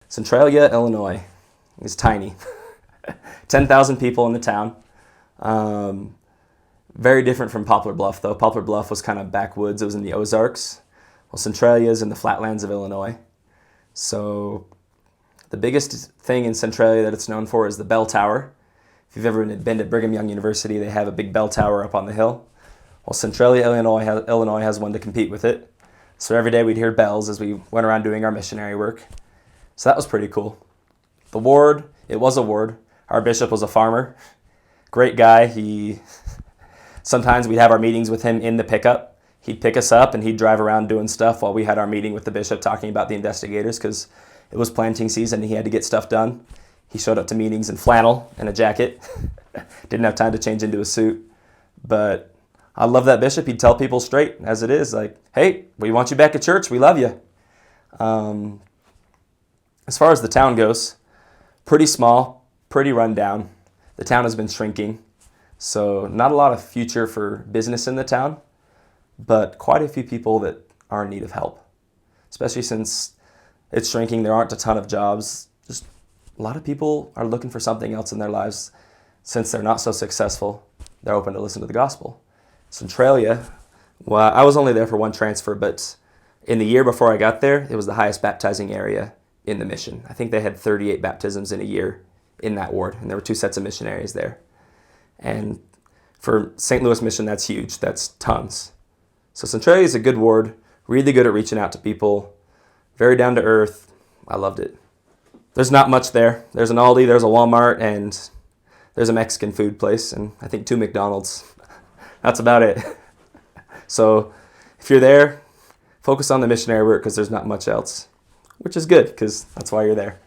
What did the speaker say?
Centralia, Illinois is tiny. 10,000 people in the town. Very different from Poplar Bluff, though. Poplar Bluff was kind of backwoods. It was in the Ozarks. Well, Centralia is in the flatlands of Illinois. So the biggest thing in Centralia that it's known for is the bell tower. If you've ever been to Brigham Young University, they have a big bell tower up on the hill. Well, Centralia, Illinois has one to compete with it. So every day we'd hear bells as we went around doing our missionary work. So that was pretty cool. The ward, it was a ward. Our bishop was a farmer. Great guy. Sometimes we'd have our meetings with him in the pickup. He'd pick us up and he'd drive around doing stuff while we had our meeting with the bishop talking about the investigators, because it was planting season and he had to get stuff done. He showed up to meetings in flannel and a jacket. Didn't have time to change into a suit. But I love that bishop. He'd tell people straight as it is, like, hey, we want you back at church. We love you. As far as the town goes, pretty small, pretty run down. The town has been shrinking. So not a lot of future for business in the town, but quite a few people that are in need of help, especially since it's shrinking. There aren't a ton of jobs. Just a lot of people are looking for something else in their lives. Since they're not so successful, they're open to listen to the gospel. Centralia, well, I was only there for one transfer, but in the year before I got there, it was the highest baptizing area in the mission. I think they had 38 baptisms in a year in that ward, and there were 2 sets of missionaries there. And for St. Louis Mission, that's huge. That's tons. So Centralia is a good ward, really good at reaching out to people, very down to earth. I loved it. There's not much there. There's an Aldi, there's a Walmart, and there's a Mexican food place, and I think 2 McDonald's. That's about it. So if you're there, focus on the missionary work because there's not much else, which is good because that's why you're there.